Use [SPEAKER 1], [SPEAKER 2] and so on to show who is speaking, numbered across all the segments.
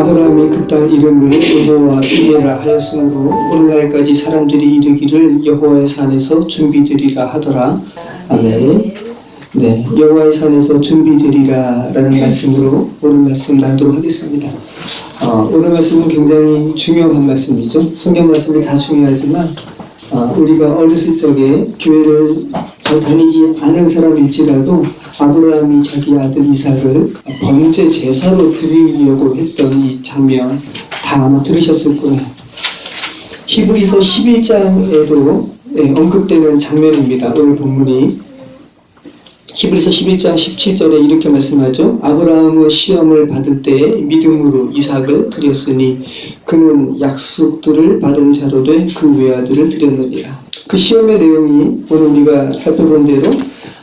[SPEAKER 1] 아브라함이 그 땅 이름을 여호와 이레라 하였으므로 오늘날까지 사람들이 이르기를 여호와의 산에서 준비되리라 하더라. 아멘. 네, 여호와의 산에서 준비되리라라는 말씀으로 오늘 말씀 나누도록 하겠습니다. 오늘 말씀은 굉장히 중요한 말씀이죠. 성경 말씀이 다 중요하지만 우리가 어렸을 적에 교회를 다니지 않은 사람일지라도 아브라함이 자기 아들 이삭을 번제 제사로 드리려고 했던 이 장면 다 아마 들으셨을 거예요. 히브리서 11장에도 언급되는 장면입니다. 오늘 본문이 히브리서 11장 17절에 이렇게 말씀하죠. 아브라함은 시험을 받을 때에 믿음으로 이삭을 드렸으니 그는 약속들을 받은 자로 돼 그 외아들을 드렸느니라. 그 시험의 내용이 오늘 우리가 살펴본 대로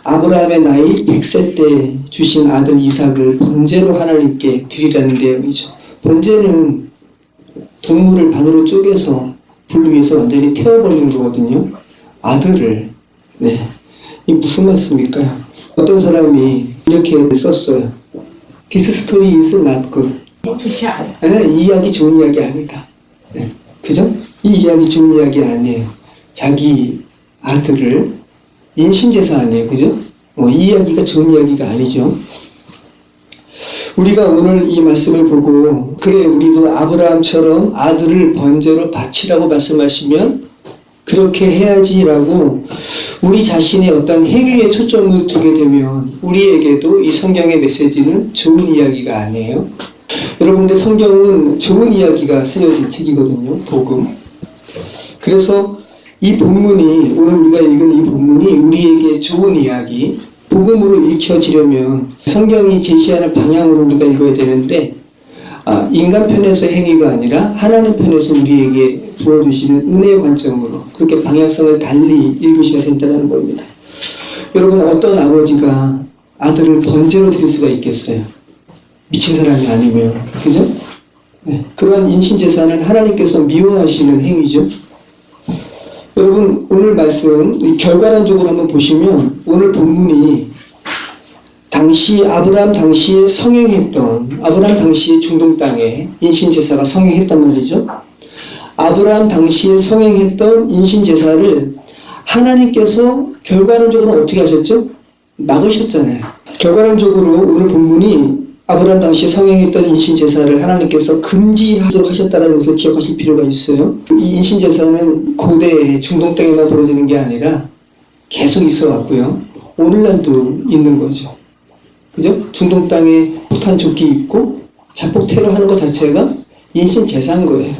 [SPEAKER 1] 아브라함의 나이 100세 때 주신 아들 이삭을 번제로 하나님께 드리라는 내용이죠. 번제는 동물을 반으로 쪼개서 불 위에서 완전히 태워버리는 거거든요. 아들을. 네. 이 무슨 말씀일까요? 어떤 사람이 이렇게 썼어요. This story is not good.
[SPEAKER 2] 좋지 않아요.
[SPEAKER 1] 네, 이 이야기 좋은 이야기 아니다. 네. 그죠? 이 이야기 좋은 이야기 아니에요. 자기 아들을 인신제사 아니에요. 그죠? 이 이야기가 좋은 이야기가 아니죠. 우리가 오늘 이 말씀을 보고 그래 우리도 아브라함처럼 아들을 번제로 바치라고 말씀하시면 그렇게 해야지라고 우리 자신의 어떤 행위에 초점을 두게 되면 우리에게도 이 성경의 메시지는 좋은 이야기가 아니에요. 여러분들 성경은 좋은 이야기가 쓰여진 책이거든요. 복음. 그래서 이 본문이 오늘 우리가 읽은 이 본문이 우리에게 좋은 이야기 복음으로 읽혀지려면 성경이 제시하는 방향으로 우리가 읽어야 되는데 인간 편에서의 행위가 아니라 하나님 편에서 우리에게 부어주시는 은혜의 관점으로 그렇게 방향성을 달리 읽으셔야 된다는 겁니다. 여러분 어떤 아버지가 아들을 번제로 드릴 수가 있겠어요? 미친 사람이 아니면. 그죠? 네. 그러한 인신제사는 하나님께서 미워하시는 행위죠. 여러분 오늘 말씀 결과론적으로 한번 보시면 오늘 본문이 아브라함 당시에 성행했던 아브라함 당시에 중동 땅에 인신제사가 성행했단 말이죠. 아브라함 당시에 성행했던 인신제사를 하나님께서 결과론적으로 어떻게 하셨죠? 막으셨잖아요. 결과론적으로 오늘 본문이 아브라함 당시에 성행했던 인신제사를 하나님께서 금지하도록 하셨다는 것을 기억하실 필요가 있어요. 이 인신제사는 고대 중동 땅에만 벌어지는 게 아니라 계속 있어 왔고요. 오늘날도 있는 거죠. 그죠? 중동 땅에 폭탄 조끼 입고 자폭 테러하는 것 자체가 인신제사인 거예요.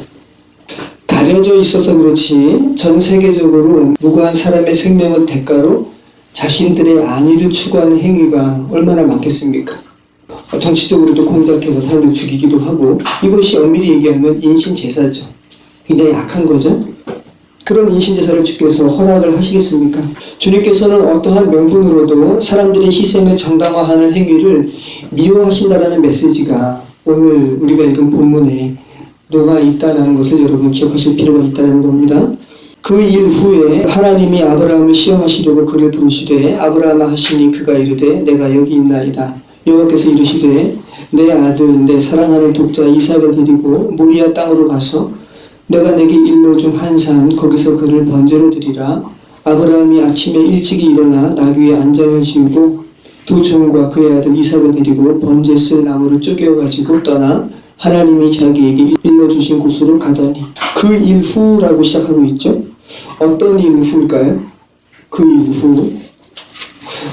[SPEAKER 1] 가려져 있어서 그렇지 전 세계적으로 무고한 사람의 생명을 대가로 자신들의 안위를 추구하는 행위가 얼마나 많겠습니까? 정치적으로도 공작해서 사람을 죽이기도 하고 이것이 엄밀히 얘기하면 인신제사죠. 굉장히 악한 거죠. 그런 인신제사를 주께서 허락을 하시겠습니까? 주님께서는 어떠한 명분으로도 사람들의 희생을 정당화하는 행위를 미워하신다는 메시지가 오늘 우리가 읽은 본문에 녹아 있다는 것을 여러분 기억하실 필요가 있다는 겁니다. 그 일 후에 하나님이 아브라함을 시험하시려고 그를 부르시되 아브라함아 하시니 그가 이르되 내가 여기 있나이다. 여호와께서 이르시되 내 아들 내 사랑하는 독자 이삭을 드리고 모리아 땅으로 가서 내가 내게 일러준 한 산 거기서 그를 번제로 드리라. 아브라함이 아침에 일찍이 일어나 나귀의 안장을 지우고 두 종과 그의 아들 이삭을 드리고 번제 쓸 나무를 쪼개어 가지고 떠나 하나님이 자기에게 일러주신 곳으로 가다니. 그 일 후라고 시작하고 있죠. 어떤 일 후일까요? 그 일 후.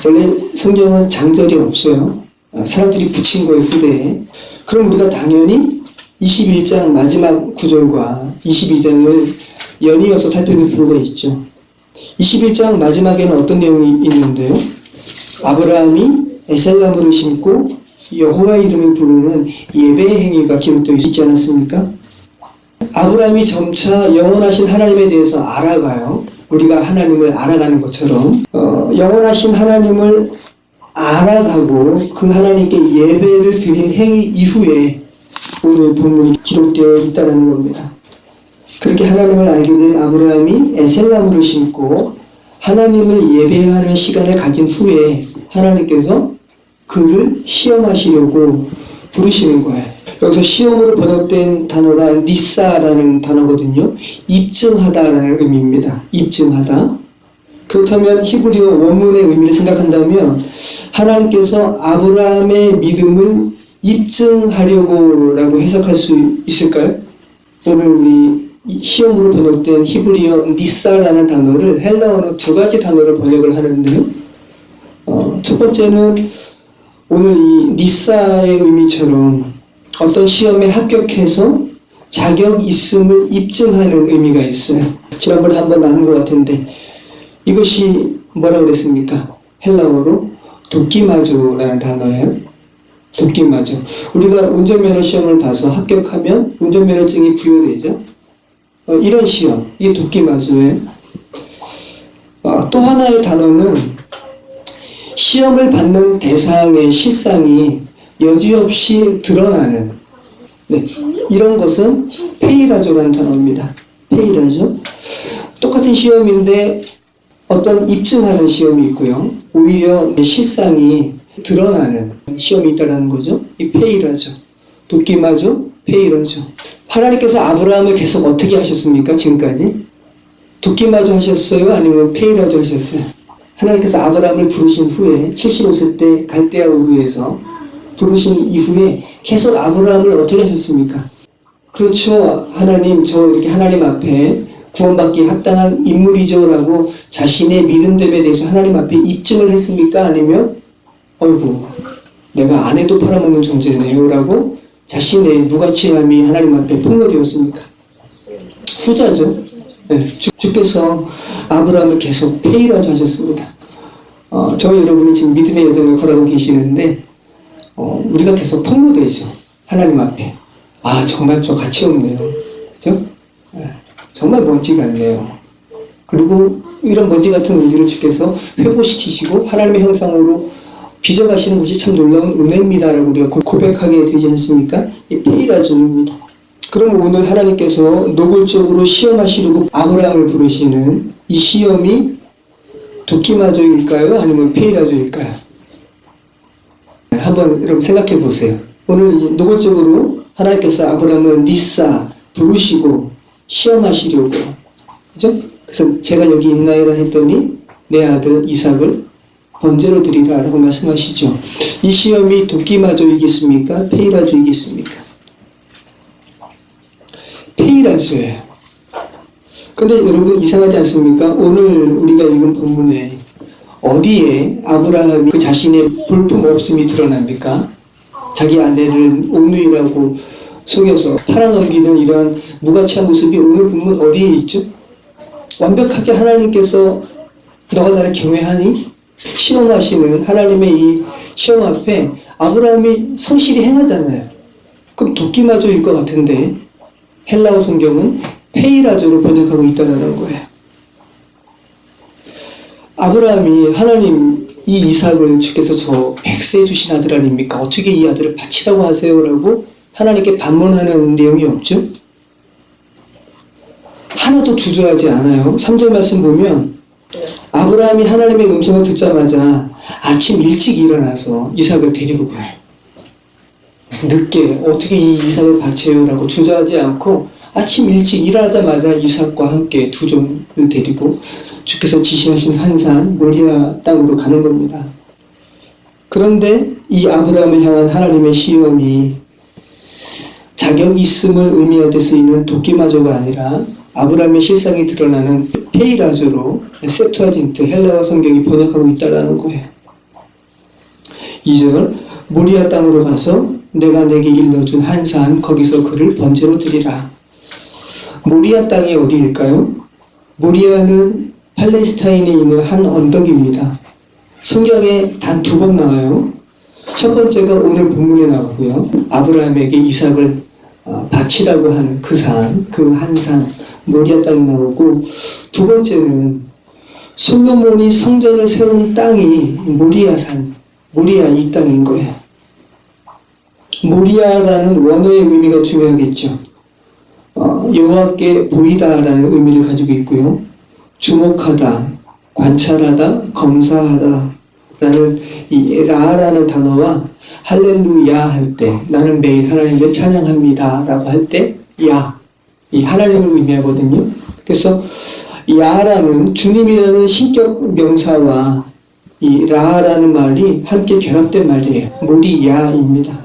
[SPEAKER 1] 원래 성경은 장절이 없어요. 사람들이 붙인 거예요. 후대에. 그럼 우리가 당연히 21장 마지막 구절과 22장을 연이어서 살펴볼 필요가 있죠. 21장 마지막에는 어떤 내용이 있는데요? 아브라함이 에셀나무를 심고 여호와 이름을 부르는 예배의 행위가 기록되어 있지 않았습니까? 아브라함이 점차 영원하신 하나님에 대해서 알아가요. 우리가 하나님을 알아가는 것처럼 영원하신 하나님을 알아가고 그 하나님께 예배를 드린 행위 이후에 오늘 본문이 기록되어 있다는 겁니다. 그렇게 하나님을 알게 된 아브라함이 에셀나무를 심고 하나님을 예배하는 시간을 가진 후에 하나님께서 그를 시험하시려고 부르시는 거예요. 여기서 시험으로 번역된 단어가 니사라는 단어거든요. 입증하다라는 의미입니다. 입증하다. 그렇다면 히브리어 원문의 의미를 생각한다면 하나님께서 아브라함의 믿음을 입증하려고라고 해석할 수 있을까요? 오늘 우리 시험으로 번역된 히브리어 니사라는 단어를 헬라어로 두 가지 단어로 번역을 하는데요. 첫 번째는 오늘 이 니사의 의미처럼 어떤 시험에 합격해서 자격 있음을 입증하는 의미가 있어요. 지난번에 한번 나눈 것 같은데 이것이 뭐라고 그랬습니까? 헬라어로 도끼마조라는 단어예요. 도끼마조. 우리가 운전면허 시험을 봐서 합격하면 운전면허증이 부여되죠. 이런 시험, 이게 도끼마조예요. 또 하나의 단어는 시험을 받는 대상의 실상이 여지없이 드러나는, 네, 이런 것은 페이라조라는 단어입니다. 페이라조. 똑같은 시험인데 어떤 입증하는 시험이 있고요. 오히려 실상이 드러나는 시험이 있다는 거죠. 이 페이라조. 도끼마조, 페이라조. 하나님께서 아브라함을 계속 어떻게 하셨습니까? 지금까지? 도끼마조 하셨어요? 아니면 페이라조 하셨어요? 하나님께서 아브라함을 부르신 후에 75세 때 갈대아 우르에서 부르신 이후에 계속 아브라함을 어떻게 하셨습니까? 그렇죠. 하나님, 저 이렇게 하나님 앞에 구원받기에 합당한 인물이죠 라고 자신의 믿음됨에 대해서 하나님 앞에 입증을 했습니까? 아니면 어이구 내가 안 해도 팔아먹는 존재네요 라고 자신의 무가치함이 하나님 앞에 폭로되었습니까? 후자죠. 네, 주께서 아브라함을 계속 페이라조 하셨습니다. 저와 여러분이 지금 믿음의 여정을 걸어가고 계시는데 우리가 계속 폭로되죠. 하나님 앞에. 아, 정말 저 가치 없네요. 그죠? 정말 먼지 같네요. 그리고 이런 먼지 같은 우리를 주께서 회복시키시고 하나님의 형상으로 빚어가시는 것이 참 놀라운 은혜입니다라고 우리가 고백하게 되지 않습니까? 이 페이라조입니다. 그럼 오늘 하나님께서 노골적으로 시험하시려고 아브라함을 부르시는 이 시험이 도끼마조일까요? 아니면 페이라조일까요? 한번 여러분 생각해 보세요. 오늘 노골적으로 하나님께서 아브라함을 니사 부르시고 시험하시려고, 그죠? 그래서 제가 여기 있나이다 했더니 내 아들 이삭을 번제로 드리라 라고 말씀하시죠. 이 시험이 도끼마조이겠습니까? 페이라조이겠습니까? 페이라조예요. 근데 여러분 이상하지 않습니까? 오늘 우리가 읽은 본문에 어디에 아브라함이 그 자신의 볼품없음이 드러납니까? 자기 아내를 오누이라고 속여서 팔아넘기는 이러한 무가치한 모습이 오늘 본문 어디에 있죠? 완벽하게 하나님께서 너가 나를 경외하니? 시험하시는 하나님의 이 시험 앞에 아브라함이 성실히 행하잖아요. 그럼 도끼마조일 것 같은데 헬라어 성경은 페이라조로 번역하고 있다는 거예요. 아브라함이 하나님 이 이삭을 주께서 저 100세 주신 아들 아닙니까? 어떻게 이 아들을 바치라고 하세요? 라고 하나님께 반문하는 내용이 없죠? 하나도 주저하지 않아요. 3절 말씀 보면 아브라함이 하나님의 음성을 듣자마자 아침 일찍 일어나서 이삭을 데리고 가요. 늦게 어떻게 이 이삭을 바쳐요? 라고 주저하지 않고 아침 일찍 일어나자마자 이삭과 함께 두 종을 데리고 주께서 지시하신 한 산 모리아 땅으로 가는 겁니다. 그런데 이 아브라함을 향한 하나님의 시험이 자격 있음을 의미할 때 쓰이는 도끼마조가 아니라 아브라함의 실상이 드러나는 페이라조로 셉투아진트 헬라어 성경이 번역하고 있다는 거예요. 2절 모리아 땅으로 가서 내가 내게 일러준 한 산 거기서 그를 번제로 드리라. 모리아 땅이 어디일까요? 모리아는 팔레스타인에 있는 한 언덕입니다. 성경에 단 2번 나와요. 첫 번째가 오늘 본문에 나오고요. 아브라함에게 이삭을 바치라고 하는 그 산, 그 한 산, 모리아 땅이 나오고, 두 번째는 솔로몬이 성전을 세운 땅이 모리아산, 모리아 이 땅인 거예요. 모리아라는 원어의 의미가 중요하겠죠. 여호와께 보이다라는 의미를 가지고 있고요. 주목하다, 관찰하다, 검사하다 라는 이 라라는 단어와 할렐루야 할 때, 나는 매일 하나님을 찬양합니다 라고 할 때 야, 이 하나님을 의미하거든요. 그래서 야라는 주님이라는 신격 명사와 이 라라는 말이 함께 결합된 말이에요. 모리야입니다.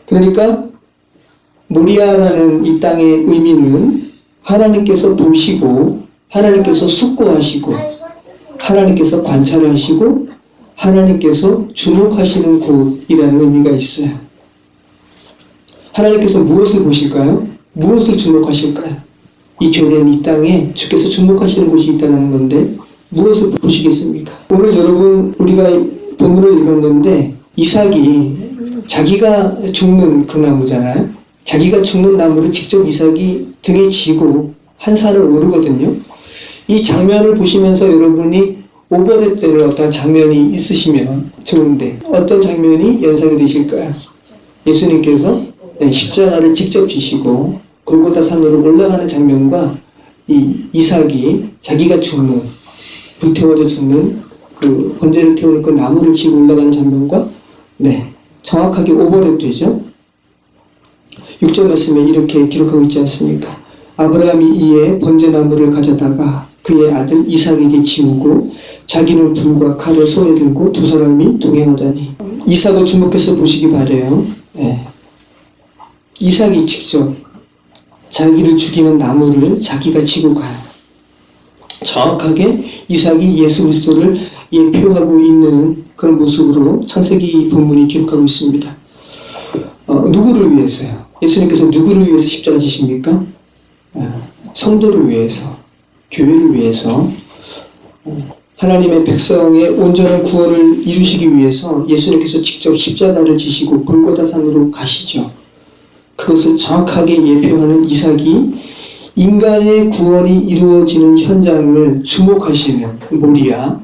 [SPEAKER 1] 그러니까 모리아라는 이 땅의 의미는 하나님께서 보시고, 하나님께서 숙고하시고, 하나님께서 관찰하시고, 하나님께서 주목하시는 곳이라는 의미가 있어요. 하나님께서 무엇을 보실까요? 무엇을 주목하실까요? 이 죄된 이 땅에 주께서 주목하시는 곳이 있다는 건데 무엇을 보시겠습니까? 오늘 여러분 우리가 본문을 읽었는데 이삭이 자기가 죽는 그 나무잖아요. 자기가 죽는 나무를 직접 이삭이 등에 지고 한 산을 오르거든요. 이 장면을 보시면서 여러분이 오버랩되는 어떤 장면이 있으시면 좋은데 어떤 장면이 연상이 되실까요? 예수님께서 십자가를 직접 지시고 골고다 산으로 올라가는 장면과 이 이삭이 자기가 죽는, 불태워져 죽는 그 번제를 태우는 그 나무를 지고 올라가는 장면과 정확하게 오버랩 되죠. 6절 말씀에 이렇게 기록하고 있지 않습니까? 아브라함이 이에 번제나무를 가져다가 그의 아들 이삭에게 지우고 자기는 불과 칼을 손에 들고 두 사람이 동행하더니 이삭을 주목해서 보시기 바래요. 이삭이 직접 자기를 죽이는 나무를 자기가 지고 가요. 정확하게 이삭이 예수 그리스도를 예표하고 있는 그런 모습으로 창세기 본문이 기록하고 있습니다. 누구를 위해서요? 예수님께서 누구를 위해서 십자가 지십니까? 성도를 위해서, 교회를 위해서, 하나님의 백성의 온전한 구원을 이루시기 위해서 예수님께서 직접 십자가를 지시고 골고다 산으로 가시죠. 그것을 정확하게 예표하는 이삭이 인간의 구원이 이루어지는 현장을 주목하시는 모리아,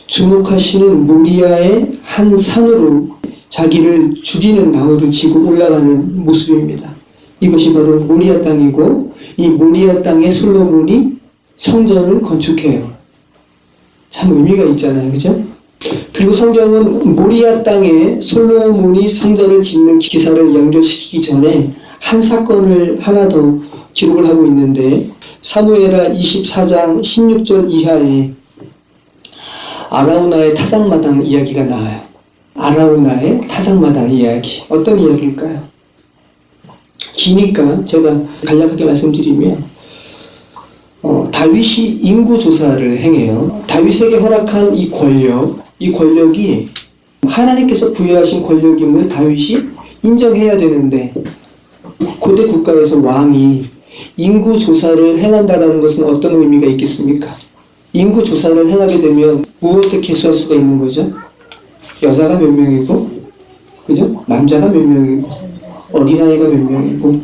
[SPEAKER 1] 주목하시는 모리아의 한 산으로 자기를 죽이는 나무를 지고 올라가는 모습입니다. 이것이 바로 모리아 땅이고 이 모리아 땅에 솔로몬이 성전을 건축해요. 참 의미가 있잖아요. 그죠? 그리고 성경은 모리아 땅에 솔로몬이 성전을 짓는 기사를 연결시키기 전에 한 사건을 하나 더 기록을 하고 있는데 사무엘하 24장 16절 이하에 아라우나의 타작마당 이야기가 나와요. 아라우나의 타작마당 이야기. 어떤 이야기일까요? 기니까 제가 간략하게 말씀드리면 다윗이 인구조사를 행해요. 다윗에게 허락한 이 권력이 하나님께서 부여하신 권력임을 다윗이 인정해야 되는데 고대 국가에서 왕이 인구조사를 행한다는 것은 어떤 의미가 있겠습니까? 인구조사를 행하게 되면 무엇을 계수할 수가 있는 거죠? 여자가 몇 명이고, 그죠? 남자가 몇 명이고, 어린아이가 몇 명이고,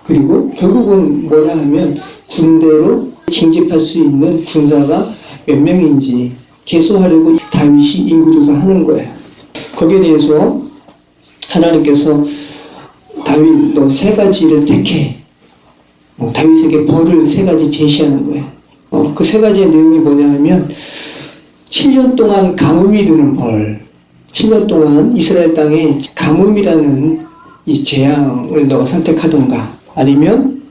[SPEAKER 1] 그리고 결국은 뭐냐 하면 군대로 징집할 수 있는 군사가 몇 명인지 계수하려고 다윗이 인구조사하는 거예요. 거기에 대해서 하나님께서 다윗 너 세 가지를 택해. 다윗에게 벌을 세 가지 제시하는 거예요. 그 세 가지의 내용이 뭐냐 하면 7년 동안 가뭄이 드는 벌, 7년 동안 이스라엘 땅에 가뭄이라는 이 재앙을 너가 선택하던가 아니면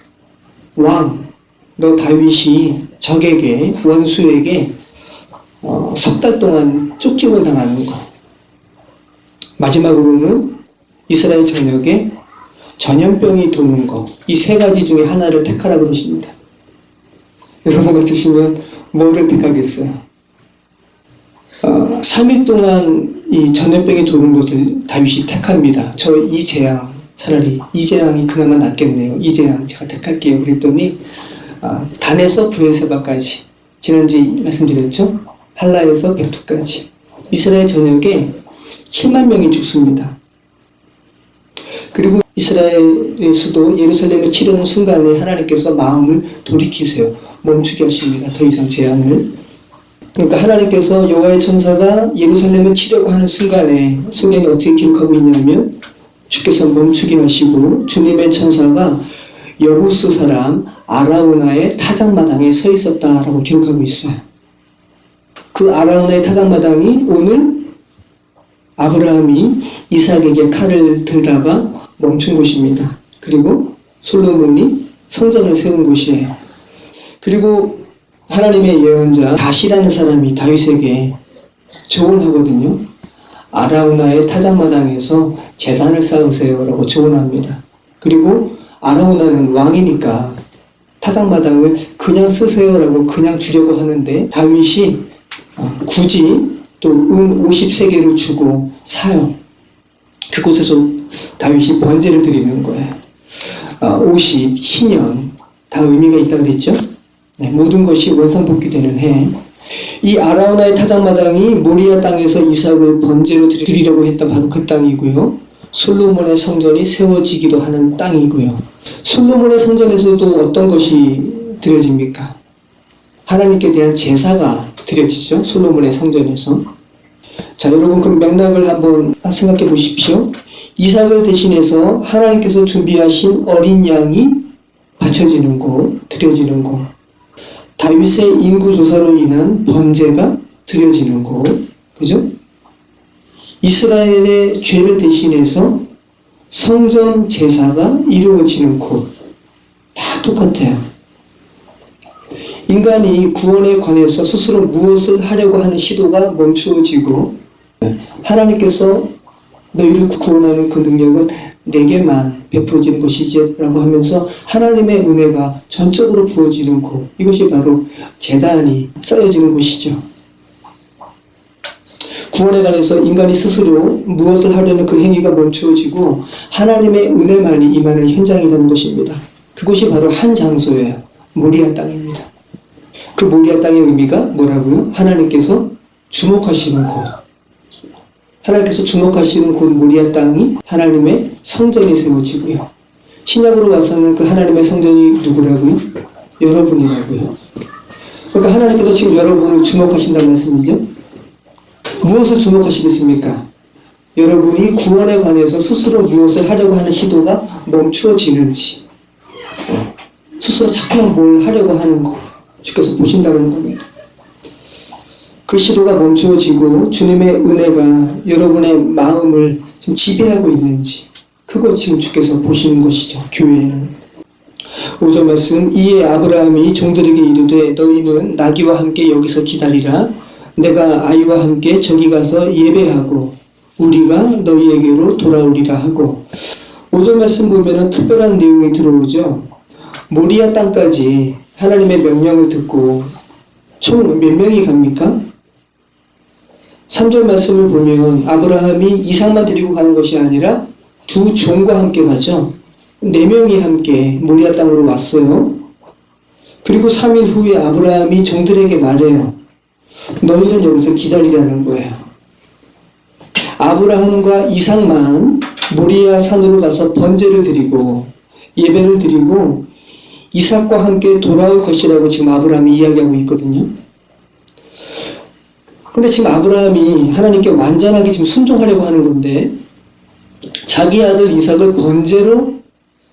[SPEAKER 1] 너 다윗이 적에게 원수에게 석 달 동안 쫓김을 당하는 거. 마지막으로는 이스라엘 전역에 전염병이 도는 거. 이 세 가지 중에 하나를 택하라 그러십니다. 여러분 같으시면 뭐를 택하겠어요? 3일 동안 이 전염병이 도는 것을 다윗이 택합니다. 저 이 재앙, 차라리 이 재앙이 그나마 낫겠네요. 이 재앙 제가 택할게요. 그랬더니 단에서 브에세바까지, 지난주에 말씀드렸죠? 할라에서 백두까지 이스라엘 전역에 7만 명이 죽습니다. 그리고 이스라엘의 수도 예루살렘을 치르는 순간에 하나님께서 마음을 돌이키세요. 멈추게 하십니다. 더 이상 재앙을. 그러니까 하나님께서 여호와의 천사가 예루살렘을 치려고 하는 순간에 성경이 어떻게 기록하고 있냐면 주께서 멈추게 하시고 주님의 천사가 여부스 사람 아라우나의 타작마당에 서 있었다라고 기록하고 있어요. 그 아라우나의 타작마당이 오늘 아브라함이 이삭에게 칼을 들다가 멈춘 곳입니다. 그리고 솔로몬이 성전을 세운 곳이에요. 그리고 하나님의 예언자 다시라는 사람이 다윗에게 조언하거든요. 아라우나의 타작마당에서 제단을 쌓으세요 라고 조언합니다. 그리고 아라우나는 왕이니까 타작마당을 그냥 쓰세요 라고 그냥 주려고 하는데 다윗이 굳이 또 50세겔을 주고 사요. 그곳에서 다윗이 번제를 드리는 거예요. 50, 신년 다 의미가 있다고 그랬죠. 네, 모든 것이 원상복귀되는 해. 이 아라우나의 타작마당이 모리아 땅에서 이삭을 번제로 드리려고 했던 바로 그 땅이고요. 솔로몬의 성전이 세워지기도 하는 땅이고요. 솔로몬의 성전에서도 어떤 것이 드려집니까? 하나님께 대한 제사가 드려지죠. 솔로몬의 성전에서. 자, 여러분 그럼 맥락을 한번 생각해 보십시오. 이삭을 대신해서 하나님께서 준비하신 어린 양이 바쳐지는 곳, 드려지는 곳. 다윗의 인구조사로 인한 번제가 드려지는 곳. 그죠? 이스라엘의 죄를 대신해서 성전 제사가 이루어지는 곳. 다 똑같아요. 인간이 구원에 관해서 스스로 무엇을 하려고 하는 시도가 멈추어지고 하나님께서 너희를 구원하는 그 능력은 내게만 베풀어지는 것이지 라고 하면서 하나님의 은혜가 전적으로 부어지는 곳. 이것이 바로 제단이 쌓여지는 곳이죠. 구원에 관해서 인간이 스스로 무엇을 하려는 그 행위가 멈추어지고 하나님의 은혜만이 임하는 현장이라는 것입니다. 그곳이 바로 한 장소예요. 모리아 땅입니다. 그 모리아 땅의 의미가 뭐라고요? 하나님께서 주목하시는 곳. 하나님께서 주목하시는 곳 모리아 땅이 하나님의 성전이 세워지고요. 신약으로 와서는 그 하나님의 성전이 누구라고요? 여러분이라고요. 그러니까 하나님께서 지금 여러분을 주목하신다는 말씀이죠. 무엇을 주목하시겠습니까? 여러분이 구원에 관해서 스스로 무엇을 하려고 하는 시도가 멈추어지는지, 스스로 자꾸만 뭘 하려고 하는 거 주께서 보신다는 겁니다. 그 시도가 멈추어지고 주님의 은혜가 여러분의 마음을 좀 지배하고 있는지, 그거 지금 주께서 보시는 것이죠. 교회는. 5절 말씀, 이에 아브라함이 종들에게 이르되 너희는 나귀와 함께 여기서 기다리라. 내가 아이와 함께 저기 가서 예배하고 우리가 너희에게로 돌아오리라 하고. 5절 말씀 보면은 특별한 내용이 들어오죠. 모리아 땅까지 하나님의 명령을 듣고 총 몇 명이 갑니까? 3절 말씀을 보면 아브라함이 이삭만 데리고 가는 것이 아니라 두 종과 함께 가죠. 4명이 함께 모리아 땅으로 왔어요. 그리고 3일 후에 아브라함이 종들에게 말해요. 너희는 여기서 기다리라는 거예요. 아브라함과 이삭만 모리아 산으로 가서 번제를 드리고 예배를 드리고 이삭과 함께 돌아올 것이라고 지금 아브라함이 이야기하고 있거든요. 근데 지금 아브라함이 하나님께 완전하게 지금 순종하려고 하는 건데 자기 아들 이삭을 번제로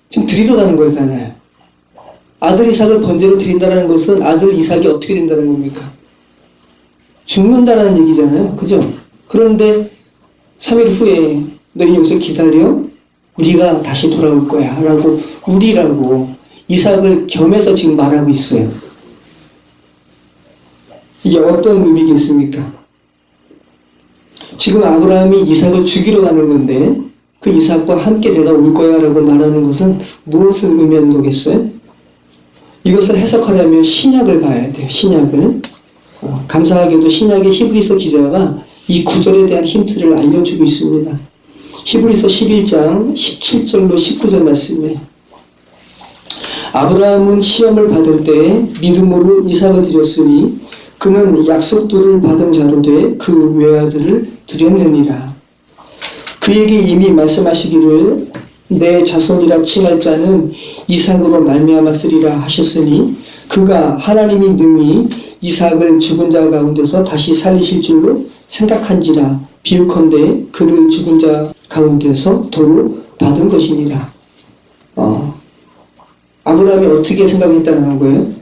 [SPEAKER 1] 지금 드리러 가는 거잖아요. 아들 이삭을 번제로 드린다는 것은 아들 이삭이 어떻게 된다는 겁니까? 죽는다는 얘기잖아요. 그죠? 그런데 3일 후에 너희 여기서 기다려 우리가 다시 돌아올 거야 라고 우리라고 이삭을 겸해서 지금 말하고 있어요. 이게 어떤 의미겠습니까? 지금 아브라함이 이삭을 죽이러 가는 건데 그 이삭과 함께 내가 올 거야 라고 말하는 것은 무엇을 의미하는 거겠어요? 이것을 해석하려면 신약을 봐야 돼요. 신약을. 감사하게도 신약의 히브리서 기자가 이 구절에 대한 힌트를 알려주고 있습니다. 히브리서 11장 17절로 19절 말씀이에요. 아브라함은 시험을 받을 때 믿음으로 이삭을 드렸으니 그는 약속들을 받은 자로 돼 그 외아들을 드렸느니라. 그에게 이미 말씀하시기를 내 자손이라 칭할 자는 이삭으로 말미암았으리라 하셨으니 그가 하나님이 능히 이삭을 죽은 자 가운데서 다시 살리실 줄로 생각한지라. 비유컨대 그를 죽은 자 가운데서 도로 받은 것이니라. 아브라함이 어떻게 생각했다는 거예요?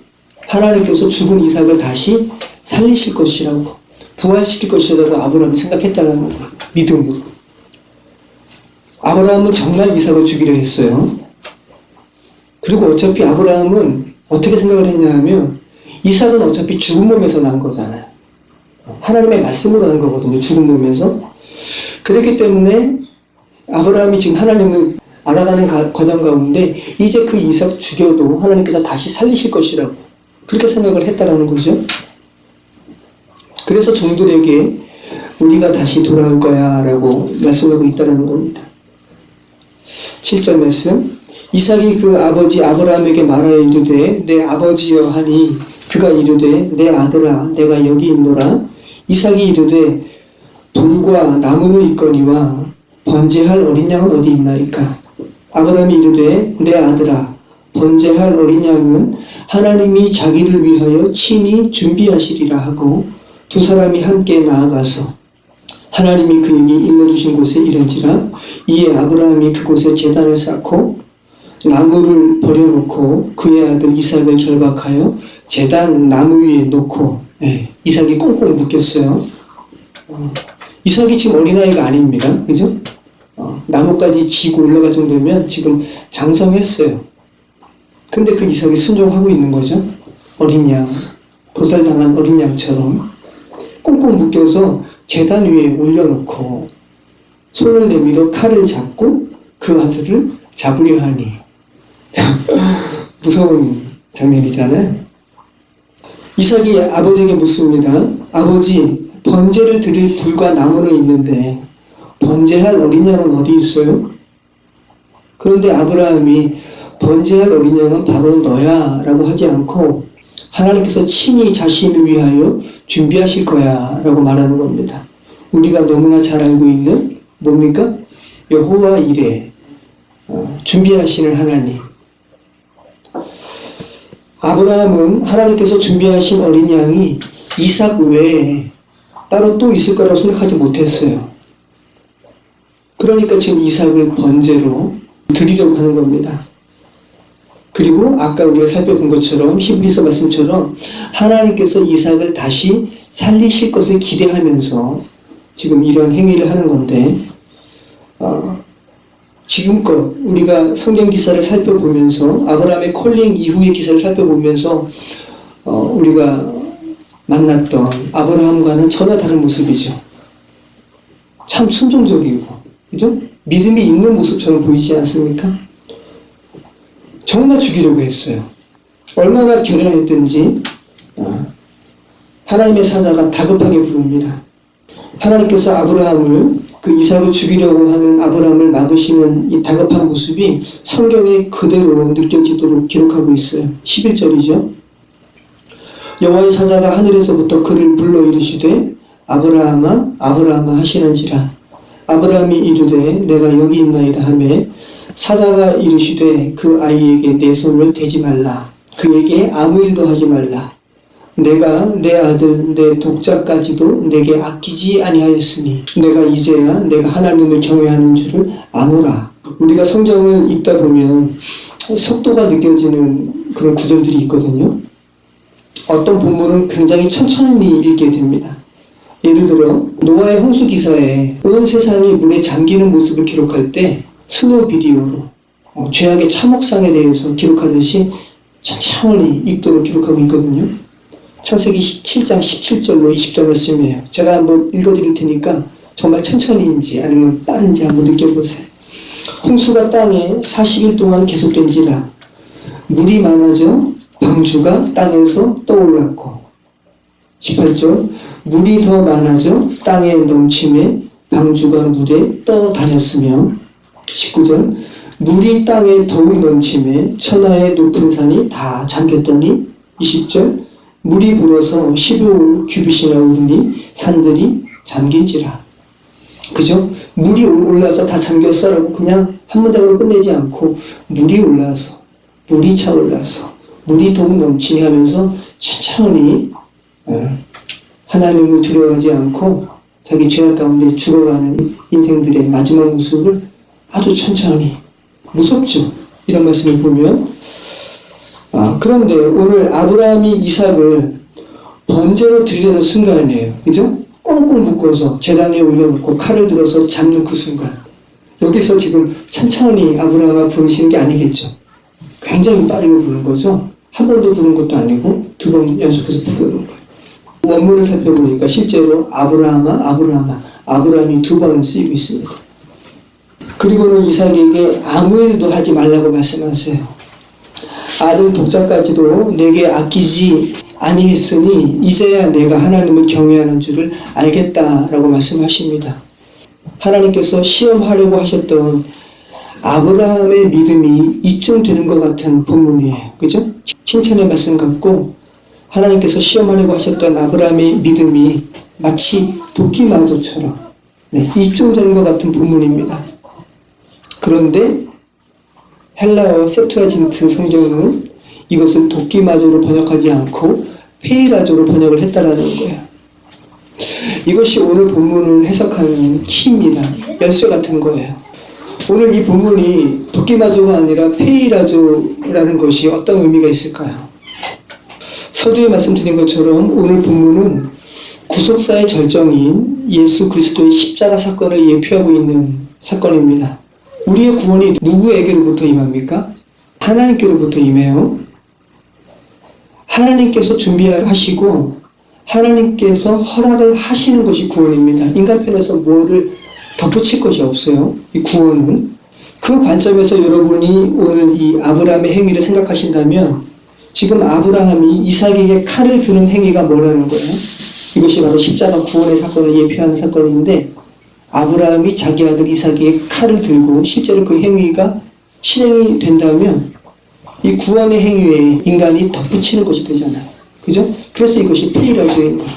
[SPEAKER 1] 하나님께서 죽은 이삭을 다시 살리실 것이라고. 부활시킬 것이라고 아브라함이 생각했다는 거예요. 믿음으로. 아브라함은 정말 이삭을 주기로 했어요. 그리고 어차피 아브라함은 어떻게 생각을 했냐면 이삭은 어차피 죽은 몸에서 난 거잖아요. 하나님의 말씀으로 난 거거든요. 죽은 몸에서. 그렇기 때문에 아브라함이 지금 하나님을 알아가는 과정 가운데 이제 그 이삭 죽여도 하나님께서 다시 살리실 것이라고 그렇게 생각을 했다라는 거죠. 그래서 종들에게 우리가 다시 돌아올 거야 라고 말씀하고 있다는 겁니다. 7절 말씀. 이삭이 그 아버지 아브라함에게 말하여 이르되 내 아버지여 하니 그가 이르되 내 아들아 내가 여기 있노라. 이삭이 이르되 불과 나무를 있거니와 번제할 어린 양은 어디 있나이까. 아브라함이 이르되 내 아들아 번제할 어린 양은 하나님이 자기를 위하여 친히 준비하시리라 하고 두 사람이 함께 나아가서 하나님이 그에게 일러주신 곳에 이른지라. 이에 아브라함이 그곳에 제단을 쌓고 나무를 버려놓고 그의 아들 이삭을 결박하여 제단 나무 위에 놓고 이삭이 꽁꽁 묶였어요. 이삭이 지금 어린아이가 아닙니다. 그죠? 나무까지 지고 올라갈 정도면 지금 장성했어요. 근데 그 이삭이 순종하고 있는 거죠. 어린 양, 도살당한 어린 양처럼 꽁꽁 묶여서 제단 위에 올려놓고 손을 내밀어 칼을 잡고 그 아들을 잡으려 하니 무서운 장면이잖아요. 이삭이 아버지에게 묻습니다. 아버지, 번제를 드릴 불과 나무는 있는데 번제할 어린 양은 어디 있어요? 그런데 아브라함이 번제할 어린 양은 바로 너야 라고 하지 않고 하나님께서 친히 자신을 위하여 준비하실 거야 라고 말하는 겁니다. 우리가 너무나 잘 알고 있는 뭡니까? 여호와 이레, 준비하시는 하나님. 아브라함은 하나님께서 준비하신 어린 양이 이삭 외에 따로 또 있을 거라고 생각하지 못했어요. 그러니까 지금 이삭을 번제로 드리려고 하는 겁니다. 그리고 아까 우리가 살펴본 것처럼 히브리서 말씀처럼 하나님께서 이삭을 다시 살리실 것을 기대하면서 지금 이런 행위를 하는 건데 지금껏 우리가 성경 기사를 살펴보면서 아브라함의 콜링 이후의 기사를 살펴보면서 우리가 만났던 아브라함과는 전혀 다른 모습이죠. 참 순종적이고 그죠? 믿음이 있는 모습처럼 보이지 않습니까? 정말 죽이려고 했어요. 얼마나 결연했든지 하나님의 사자가 다급하게 부릅니다. 하나님께서 아브라함을 그 이삭을 죽이려고 하는 아브라함을 막으시는 이 다급한 모습이 성경에 그대로 느껴지도록 기록하고 있어요. 11절이죠. 여호와의 사자가 하늘에서부터 그를 불러 이르시되 아브라함아 아브라함아 하시는지라. 아브라함이 이르되 내가 여기 있나이다 하매 사자가 이르시되 그 아이에게 내 손을 대지 말라. 그에게 아무 일도 하지 말라. 내가 내 아들 내 독자까지도 내게 아끼지 아니하였으니 내가 이제야 내가 하나님을 경외하는 줄을 아노라. 우리가 성경을 읽다 보면 속도가 느껴지는 그런 구절들이 있거든요. 어떤 본문은 굉장히 천천히 읽게 됩니다. 예를 들어 노아의 홍수 기사에 온 세상이 물에 잠기는 모습을 기록할 때 스노우 비디오로 죄악의 참혹상에 대해서 기록하듯이 천천히 읽도록 기록하고 있거든요. 창세기 7장 17절로 20절 말씀이에요. 제가 한번 읽어드릴 테니까 정말 천천히인지 아니면 빠른지 한번 느껴보세요. 홍수가 땅에 40일 동안 계속된지라 물이 많아져 방주가 땅에서 떠올랐고 18절 물이 더 많아져 땅에 넘침에 방주가 물에 떠다녔으며 19절 물이 땅에 더욱 넘침에 천하의 높은 산이 다 잠겼더니 20절 물이 불어서 15규빗이나 오르니 산들이 잠긴지라. 그죠? 물이 올라서 다 잠겼어라고 그냥 한 문장으로 끝내지 않고 물이 올라서 물이 차올라서 물이 더욱 넘치니 하면서 천천히 하나님을 두려워하지 않고 자기 죄악 가운데 죽어가는 인생들의 마지막 모습을 아주 천천히 무섭죠. 이런 말씀을 보면 그런데 오늘 아브라함이 이삭을 번제로 드리려는 순간이에요. 그죠? 꽁꽁 묶어서 제단 위에 올려놓고 칼을 들어서 잡는 그 순간, 여기서 지금 천천히 아브라함아 부르시는 게 아니겠죠. 굉장히 빠르게 부르는 거죠. 한 번도 부른 것도 아니고 두 번 연속해서 부르는 거예요. 원문을 살펴보니까 실제로 아브라함아 아브라함아 아브라함이 두 번 쓰이고 있습니다. 그리고는 이삭에게 아무 일도 하지 말라고 말씀하세요. 아들 독자까지도 내게 아끼지 아니했으니 이제야 내가 하나님을 경외하는 줄을 알겠다라고 말씀하십니다. 하나님께서 시험하려고 하셨던 아브라함의 믿음이 입증되는 것 같은 본문이에요. 그죠? 칭찬의 말씀 같고, 하나님께서 시험하려고 하셨던 아브라함의 믿음이 마치 도끼마저처럼 입증되는 것 같은 본문입니다. 그런데 헬라어 septuagin트 성경은 이것을 도끼마저로 번역하지 않고 페이라저로 번역을 했다라는 거예요. 이것이 오늘 본문을 해석하는 키입니다. 열쇠 같은 거예요. 오늘 이 본문이 도끼마저가 아니라 페이라저라는 것이 어떤 의미가 있을까요? 서두에 말씀드린 것처럼 오늘 본문은 구속사의 절정인 예수 그리스도의 십자가 사건을 예표하고 있는 사건입니다. 우리의 구원이 누구에게로부터 임합니까? 하나님께로부터 임해요. 하나님께서 준비하시고 하나님께서 허락을 하시는 것이 구원입니다. 인간편에서 뭐를 덧붙일 것이 없어요. 이 구원은. 그 관점에서 여러분이 오늘 이 아브라함의 행위를 생각하신다면 지금 아브라함이 이삭에게 칼을 드는 행위가 뭐라는 거예요? 이것이 바로 십자가 구원의 사건을 예표하는 사건인데, 아브라함이 자기 아들 이삭에게 칼을 들고 실제로 그 행위가 실행이 된다면 이 구원의 행위에 인간이 덧붙이는 것이 되잖아요. 그죠? 그래서 이것이 페이라저인 거예요.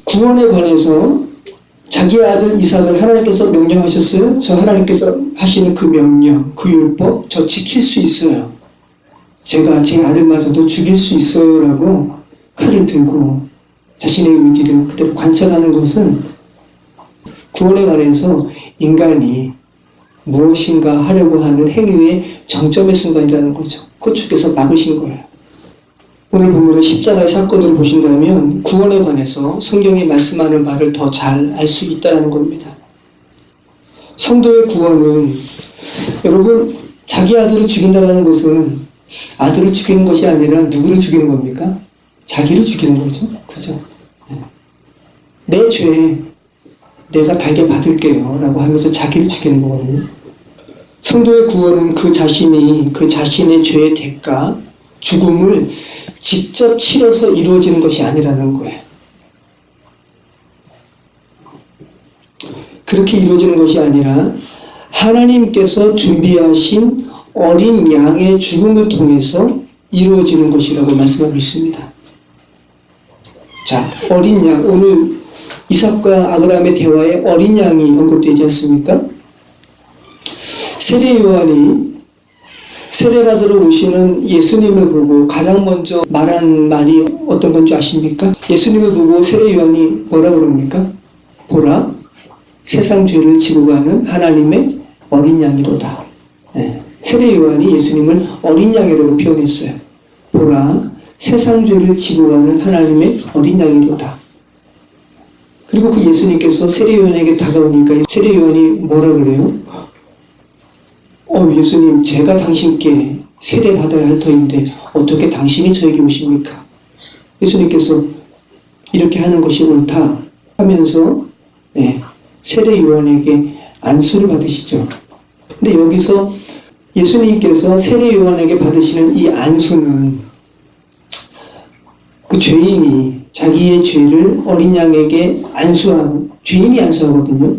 [SPEAKER 1] 구원에 관해서 자기 아들 이삭을 하나님께서 명령하셨어요. 저 하나님께서 하시는 그 명령, 그 율법 저 지킬 수 있어요. 제가 제 아들마저도 죽일 수 있어요 라고 칼을 들고 자신의 의지를 그대로 관찰하는 것은 구원에 관해서 인간이 무엇인가 하려고 하는 행위의 정점의 순간이라는 거죠. 그 축에서 막으신 거예요. 오늘 본문의 십자가의 사건을 보신다면 구원에 관해서 성경이 말씀하는 바를 더 잘 알 수 있다는 겁니다. 성도의 구원은 여러분 자기 아들을 죽인다는 것은 아들을 죽이는 것이 아니라 누구를 죽이는 겁니까? 자기를 죽이는 거죠. 그죠? 내 죄 내가 달게 받을게요 라고 하면서 자기를 죽이는 거거든요. 성도의 구원은 그 자신의 죄의 대가, 죽음을 직접 치러서 이루어지는 것이 아니라는 거예요. 그렇게 이루어지는 것이 아니라 하나님께서 준비하신 어린 양의 죽음을 통해서 이루어지는 것이라고 말씀하고 있습니다. 자, 어린 양, 오늘 이삭과 아브라함의 대화에 어린 양이 언급되지 않습니까? 세례 요한이 세례받으러 오시는 예수님을 보고 가장 먼저 말한 말이 어떤 건지 아십니까? 예수님을 보고 세례 요한이 뭐라 그럽니까? 보라, 세상 죄를 지고 가는 하나님의 어린 양이로다. 네. 세례 요한이 예수님을 어린 양이라고 표현했어요. 보라, 세상 죄를 지고 가는 하나님의 어린 양이로다. 그리고 그 예수님께서 세례 요한에게 다가오니까 세례 요한이 뭐라 그래요? 예수님, 제가 당신께 세례 받아야 할 터인데 어떻게 당신이 저에게 오십니까? 예수님께서 이렇게 하는 것이 옳다 하면서 세례 요한에게 안수를 받으시죠. 근데 여기서 예수님께서 세례 요한에게 받으시는 이 안수는 그 죄인이 자기의 죄를 어린 양에게 안수하고, 죄인이 안수하거든요.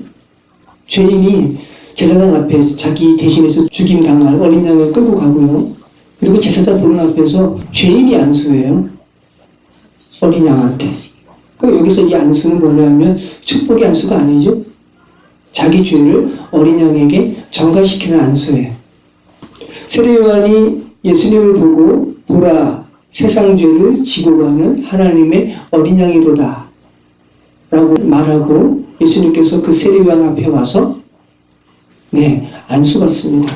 [SPEAKER 1] 죄인이 제사장 앞에 자기 대신해서 죽임당할 어린 양을 끌고 가고요. 그리고 제사장 보는 앞에서 죄인이 안수해요. 어린 양한테. 그러니까 여기서 이 안수는 뭐냐면 축복의 안수가 아니죠. 자기 죄를 어린 양에게 전가시키는 안수예요. 세례 요한이 예수님을 보고 보라, 세상 죄를 지고 가는 하나님의 어린 양이로다 라고 말하고 예수님께서 그 세례 요한 앞에 와서 안수받습니다.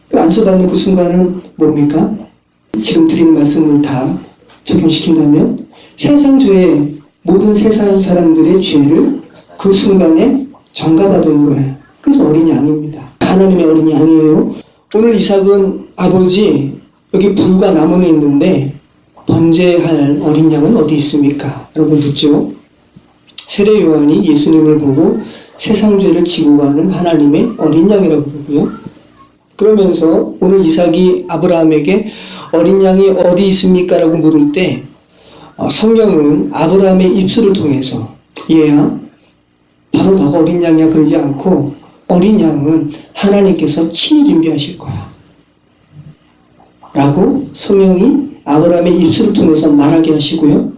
[SPEAKER 1] 그 안수받는 그 순간은 뭡니까? 지금 드리는 말씀을 다 적용시킨다면 세상 죄 모든 세상 사람들의 죄를 그 순간에 전가받은 거예요. 그래서 어린 양입니다. 하나님의 어린 양이에요. 오늘 이삭은 아버지 여기 불과 나무는 있는데 번제할 어린 양은 어디 있습니까? 여러분 묻죠. 세례 요한이 예수님을 보고 세상 죄를 지고 가는 하나님의 어린 양이라고 부르고요. 그러면서 오늘 이삭이 아브라함에게 어린 양이 어디 있습니까? 라고 물을 때 성경은 아브라함의 입술을 통해서 얘야 바로 너가 어린 양이야 그러지 않고 어린 양은 하나님께서 친히 준비하실 거야 라고 성령이 아브라함의 입술을 통해서 말하게 하시고요.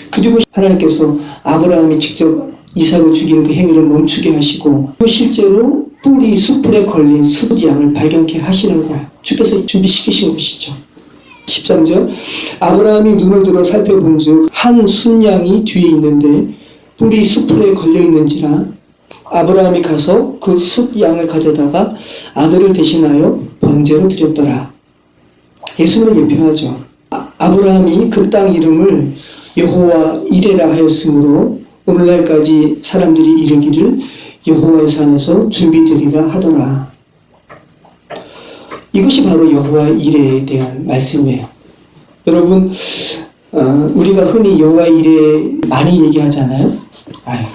[SPEAKER 1] 그리고 하나님께서 아브라함이 직접 이삭을 죽이는 그 행위를 멈추게 하시고 실제로 뿔이 숯불에 걸린 숫양을 발견케 하시는 거야. 주께서 준비시키신 것이죠. 13절 아브라함이 눈을 들어 살펴본 즉 한 순양이 뒤에 있는데 뿔이 숯불에 걸려 있는지라 아브라함이 가서 그 숫양을 가져다가 아들을 대신하여 번제로 드렸더라. 예수님을 예표하죠. 아브라함이 그 땅 이름을 여호와 이레라 하였으므로 오늘날까지 사람들이 이르기를 여호와의 산에서 준비되리라 하더라. 이것이 바로 여호와 이레에 대한 말씀이에요. 여러분 우리가 흔히 여호와 이레 많이 얘기하잖아요. 아유,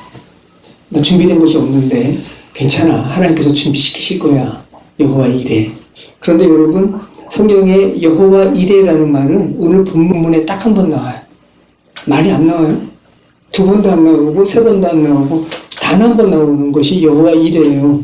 [SPEAKER 1] 나 준비된 것이 없는데 괜찮아. 하나님께서 준비시키실 거야. 여호와 이레. 그런데 여러분 성경에 여호와 이레라는 말은 오늘 본문에 딱 한 번 나와요. 말이 안 나와요. 두 번도 안 나오고 세 번도 안 나오고 단 한 번 나오는 것이 여호와 이레예요.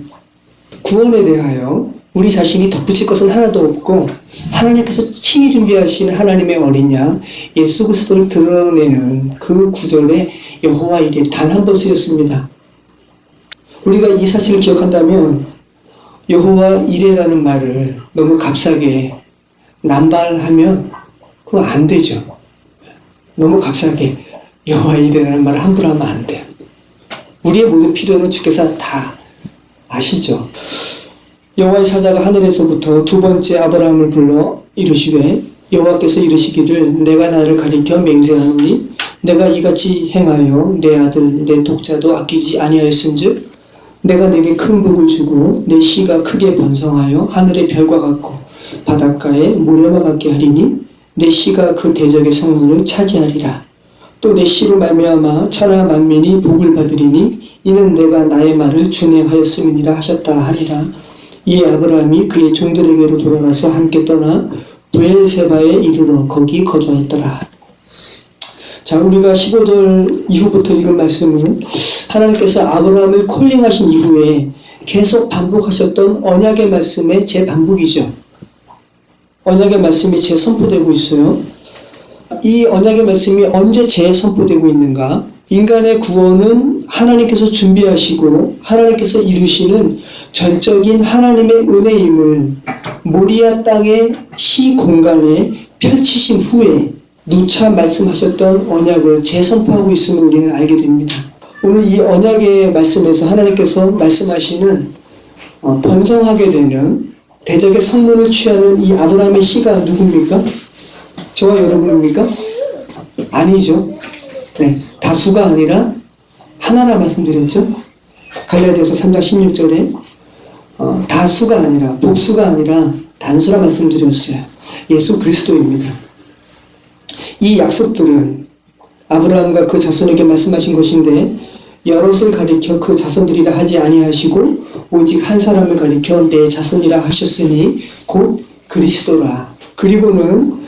[SPEAKER 1] 구원에 대하여 우리 자신이 덧붙일 것은 하나도 없고 하나님께서 친히 준비하신 하나님의 어린 양 예수 그리스도를 드러내는 그 구절에 여호와 이레 단 한 번 쓰였습니다. 우리가 이 사실을 기억한다면 여호와 이레라는 말을 너무 값싸게 남발하면 그거 안 되죠. 너무 값싸게 여호와 이레라는 말을 함부로 하면 안 돼요. 우리의 모든 필요는 주께서 다 아시죠. 여호와의 사자가 하늘에서부터 두 번째 아브라함을 불러 이르시되 여호와께서 이르시기를 내가 나를 가리켜 맹세하노니 내가 이같이 행하여 내 아들 내 독자도 아끼지 아니하였은즉 내가 내게 큰 복을 주고 내 씨가 크게 번성하여 하늘의 별과 같고 바닷가의 모래와 같게 하리니 내 씨가 그 대적의 성문을 차지하리라. 또 내 씨로 말미암아 천하 만민이 복을 받으리니 이는 내가 나의 말을 준행하였음이니라 하셨다 하리라. 이에 아브라함이 그의 종들에게로 돌아가서 함께 떠나 부엘세바에 이르러 거기 거주하였더라. 자, 우리가 15절 이후부터 읽은 말씀은 하나님께서 아브라함을 콜링하신 이후에 계속 반복하셨던 언약의 말씀의 재반복이죠. 언약의 말씀이 재선포되고 있어요. 이 언약의 말씀이 언제 재선포되고 있는가? 인간의 구원은 하나님께서 준비하시고 하나님께서 이루시는 전적인 하나님의 은혜임을 모리아 땅의 시공간에 펼치신 후에 누차 말씀하셨던 언약을 재선포하고 있음을 우리는 알게 됩니다. 오늘 이 언약의 말씀에서 하나님께서 말씀하시는 번성하게 되는 대적의 성문을 취하는 이 아브라함의 씨가 누굽니까? 저와 여러분입니까? 아니죠. 네, 다수가 아니라 하나라 말씀드렸죠. 갈라디아서 3장 16절에 다수가 아니라 복수가 아니라 단수라 말씀드렸어요. 예수 그리스도입니다. 이 약속들은 아브라함과 그 자손에게 말씀하신 것인데 여럿을 가리켜 그 자손들이라 하지 아니하시고 오직 한 사람을 가리켜 내 자손이라 하셨으니 곧 그리스도라. 그리고는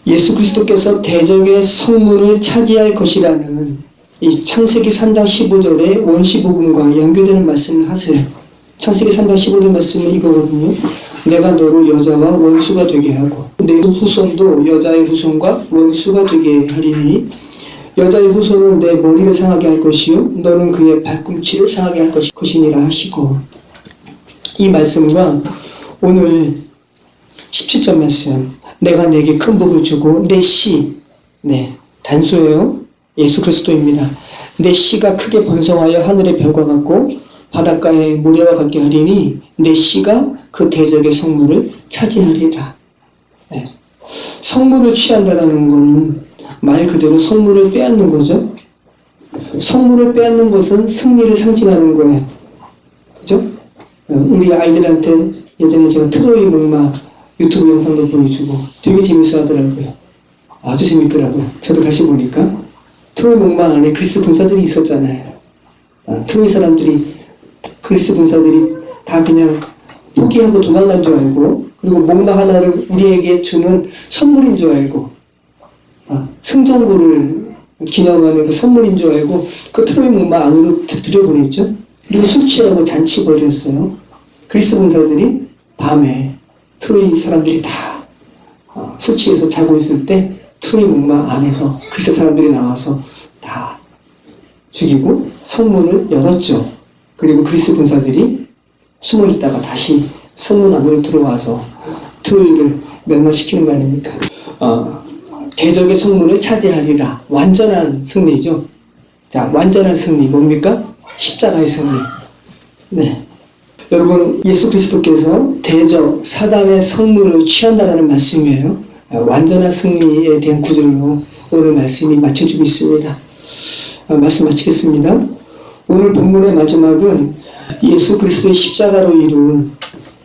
[SPEAKER 1] 예수 그리스도께서 대적의 성문을 차지할 것이라는 이 창세기 3장 15절의 원시복음과 연결되는 말씀을 하세요. 창세기 3장 15절 말씀은 이거거든요. 내가 너를 여자와 원수가 되게 하고 내 후손도 여자의 후손과 원수가 되게 하리니 여자의 후손은 내 머리를 상하게 할 것이요 너는 그의 발꿈치를 상하게 할 것이니라 하시고, 이 말씀과 오늘 17절 말씀 내가 내게 큰 복을 주고 내 씨, 네, 단수예요. 예수 그리스도입니다. 내 씨가 크게 번성하여 하늘의 별과 같고 바닷가의 모래와 같게 하리니 내 씨가 그 대적의 성문을 차지하리라. 네. 성문을 취한다는 것은 말 그대로 성문을 빼앗는 거죠. 성문을 빼앗는 것은 승리를 상징하는 거예요. 그죠? 우리 아이들한테 예전에 제가 트로이 목마 유튜브 영상도 보여주고 되게 재밌어 하더라고요. 아주 재밌더라고요. 저도 다시 보니까 트로이 목마 안에 그리스 군사들이 있었잖아요. 트로이 사람들이, 그리스 군사들이 다 그냥 포기하고 도망간 줄 알고, 그리고 목마 하나를 우리에게 주는 선물인 줄 알고, 승전고를 기념하는 그 선물인 줄 알고 그 트로이 목마 안으로 들여보냈죠. 그리고 술 취하고 잔치 벌였어요. 그리스 군사들이 밤에 트로이 사람들이 다 술 취해서 자고 있을 때 트로이 목마 안에서 그리스 사람들이 나와서 다 죽이고 성문을 열었죠. 그리고 그리스 군사들이 숨어 있다가 다시 성문 안으로 들어와서 트로이를 멸망시키는 거 아닙니까? 대적의 성문을 차지하리라. 완전한 승리죠. 자, 완전한 승리 뭡니까? 십자가의 승리. 네. 여러분, 예수 그리스도께서 대적 사단의 성문을 취한다라는 말씀이에요. 완전한 승리에 대한 구절로 오늘 말씀이 맞춰지고 있습니다. 말씀 마치겠습니다. 오늘 본문의 마지막은 예수 그리스도의 십자가로 이룬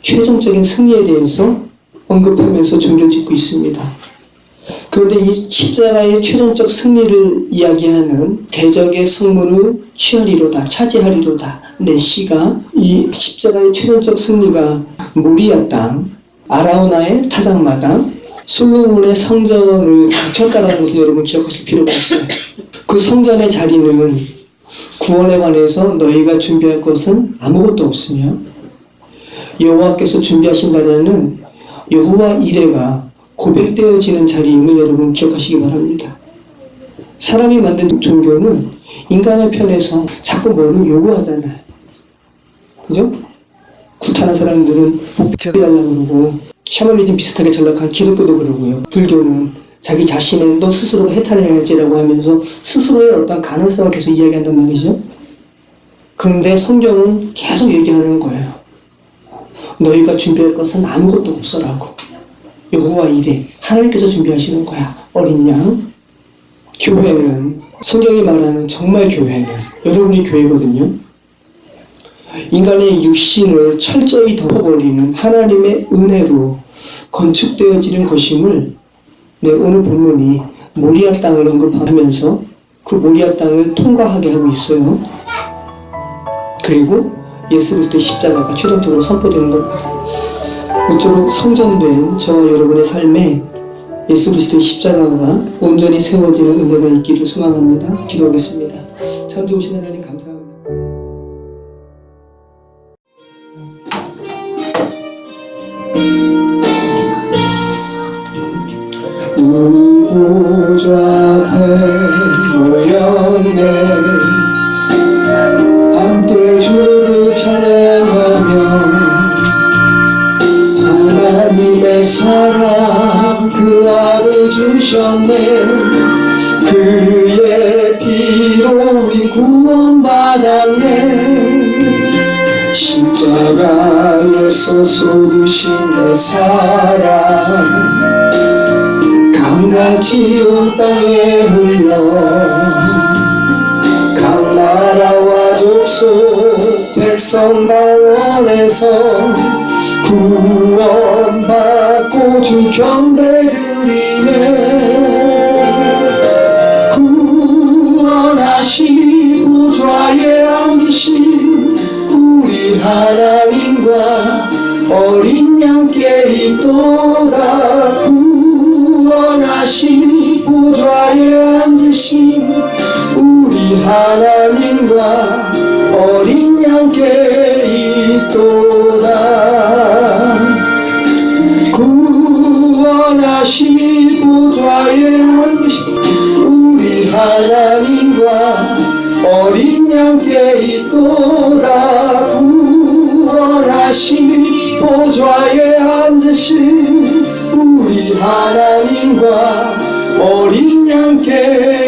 [SPEAKER 1] 최종적인 승리에 대해서 언급하면서 종결짓고 있습니다. 그런데 이 십자가의 최종적 승리를 이야기하는 대적의 성문을 취하리로다, 차지하리로다 네 시가, 이 십자가의 최종적 승리가 모리아 땅, 아라우나의 타작마당, 솔로몬의 성전을 갖췄다는 것을 여러분 기억하실 필요가 있어요. 그 성전의 자리는 구원에 관해서 너희가 준비할 것은 아무것도 없으며 여호와께서 준비하신다는 여호와 이레가 고백되어지는 자리임을 여러분 기억하시기 바랍니다. 사람이 만든 종교는 인간의 편에서 자꾸 뭐를 요구하잖아요. 그죠? 구타는 사람들은 복제해달라고 그러고, 샤머니즘 비슷하게 전락한 기독교도 그러고요. 불교는 자기 자신의 너 스스로 해탈해야지라고 하면서 스스로의 어떤 가능성을 계속 이야기한단 말이죠. 그런데 성경은 계속 얘기하는 거예요. 너희가 준비할 것은 아무것도 없어라고. 여호와 이레, 하나님께서 준비하시는 거야. 어린 양. 교회는, 성경이 말하는 정말 교회는 여러분이 교회거든요. 인간의 육신을 철저히 덮어버리는 하나님의 은혜로 건축되어지는 것임을 오늘 본문이 모리아 땅을 언급하면서 그 모리아 땅을 통과하게 하고 있어요. 그리고 예수 그리스도의 십자가가 최종적으로 선포되는 겁니다. 모쪼록 성전된 저와 여러분의 삶에 예수 그리스도의 십자가가 온전히 세워지는 은혜가 있기를 소망합니다. 기도하겠습니다. 참 좋으신 하나님 감사합니다. 우리 보좌 앞에 모였네. 함께 주를 찬양하며 하나님의 사랑 그 아들 주셨네. 그의 피로 우리 구원받았네. 십자가에서 쏟으신 내 사랑 강같이 온 땅에 흘러 각 나라와 족속 백성 강원에서 구원받고 주 경배드리네. 구원하신 보좌에 앉으신 우리 하나님과 어린 양께 있도다. 구원하신 보좌에 앉으신 우리 하나님과 어린 양께 있도다. 구원하신 보좌에 앉으신 우리 하나님과 어린 양께 있도다. 구원하신 보좌에 앉으신 우리 하나님과 어린 양께